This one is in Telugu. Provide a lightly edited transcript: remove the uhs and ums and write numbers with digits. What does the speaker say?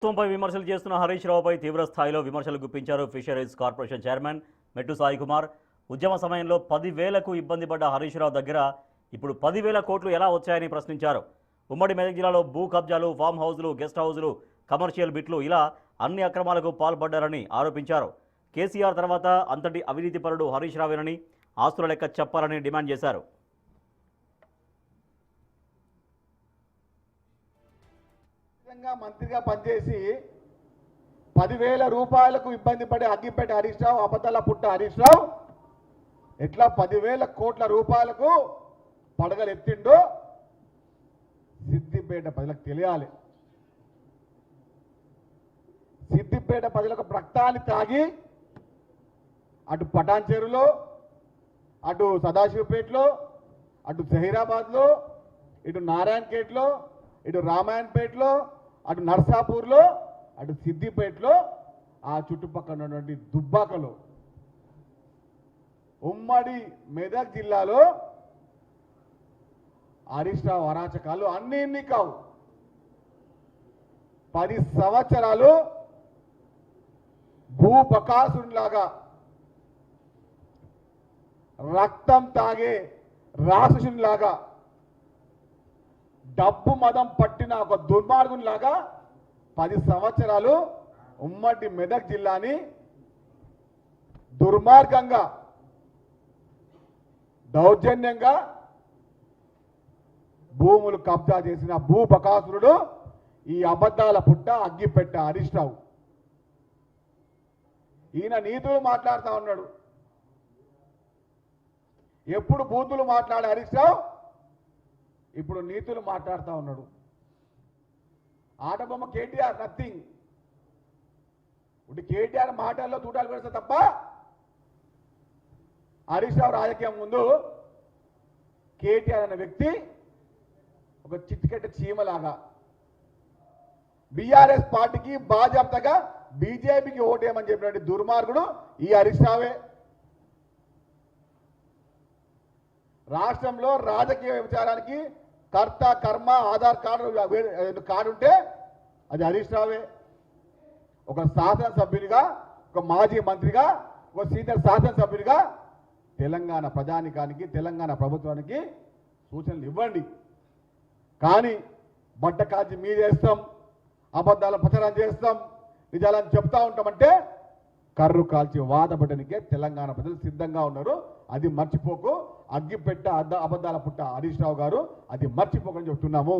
ప్రభుత్వంపై విమర్శలు చేస్తున్న హరీష్ రావుపై తీవ్ర స్థాయిలో విమర్శలు గుప్పించారు ఫిషరీస్ కార్పొరేషన్ చైర్మన్ మెట్టు సాయి కుమార్. ఉద్యమ సమయంలో 10,000కు ఇబ్బంది పడ్డ హరీష్ రావు దగ్గర ఇప్పుడు 10,000 కోట్లు ఎలా వచ్చాయని ప్రశ్నించారు. ఉమ్మడి మెదక్ జిల్లాలో భూ కబ్జాలు, ఫామ్ హౌజులు, గెస్ట్ హౌజులు, కమర్షియల్ బిట్లు ఇలా అన్ని అక్రమాలకు పాల్పడ్డారని ఆరోపించారు. కేసీఆర్ తర్వాత అంతటి అవినీతిపరుడు హరీష్ రావేనని ఆస్తుల లెక్క చెప్పాలని డిమాండ్ చేశారు. మంత్రిగా పనిచేసి 10,000 రూపాయలకు ఇబ్బంది పడే అగ్గిపెట్టి హరీష్ రావు, అబద్ధాల పుట్ట హరీష్ రావు ఎట్లా 10,000 కోట్ల రూపాయలకు పడగలు ఎత్తిండో సిద్దిపేట ప్రజలకు తెలియాలి. సిద్దిపేట ప్రజలకు రక్తాన్ని తాగి అటు పటాన్ చెరువులో, అటు సదాశివపేటలో, అటు జహీరాబాద్లో, ఇటు నారాయణఖేట్లో, ఇటు రామాయణపేటలో, అటు నర్సాపూర్లో, అటు సిద్దిపేటలో, ఆ చుట్టుపక్కల ఉన్నటువంటి దుబ్బాకలో, ఉమ్మడి మెదక్ జిల్లాలో హరీష్ రావు అరాచకాలు అన్ని కావు. 10 సంవత్సరాలు భూబకాసునిలాగా రక్తం తాగే రాక్షసునిలాగా డబ్బు మదం పట్టిన ఒక దుర్మార్గునిలాగా 10 సంవత్సరాలు ఉమ్మడి మెదక్ జిల్లాని దుర్మార్గంగా, దౌర్జన్యంగా భూములు కబ్జా చేసిన భూబకాసురుడు ఈ అబద్ధాల పుట్ట అగ్గిపెట్ట హరీష్ రావు. ఈయన నీతులు మాట్లాడుతూ ఉన్నాడు. ఎప్పుడు బూతులు మాట్లాడే హరీష్ రావు ఇప్పుడు నీతులు మాట్లాడుతూ ఉన్నాడు. ఆటబొమ్మ కేటీఆర్ నథింగ్. ఇప్పుడు కేటీఆర్ మాటల్లో తూటాలు పెడతా తప్ప హరీష్ రావు రాజకీయం ముందు కేటీఆర్ అనే వ్యక్తి ఒక చిట్టికెట్ట చీమలాగా బీఆర్ఎస్ పార్టీకి బాధ్యతగా బీజేపీకి ఓటేయమని చెప్పినటువంటి దుర్మార్గుడు ఈ హరీష్ రావే. రాష్ట్రంలో రాజకీయ విచారానికి కర్త కర్మ ఆధార్ కార్డు ఉంటే అది హరీష్ రావే. ఒక శాసనసభ్యునిగా, ఒక మాజీ మంత్రిగా, ఒక సీనియర్ శాసనసభ్యునిగా తెలంగాణ ప్రజానికానికి, తెలంగాణ ప్రభుత్వానికి సూచనలు ఇవ్వండి. కానీ బట్ట కాల్చి మీదేస్తాం, అబద్ధాల ప్రచారం చేస్తాం, నిజాలని చెప్తా ఉంటామంటే కర్రు కాల్చి వాదపడనికే తెలంగాణ ప్రజలు సిద్ధంగా ఉన్నారు. అది మర్చిపోకు. అగ్గిపెట్ట అబద్ధాల పుట్ట హరీష్ రావు గారు, అది మర్చిపోకని చెప్తున్నాము.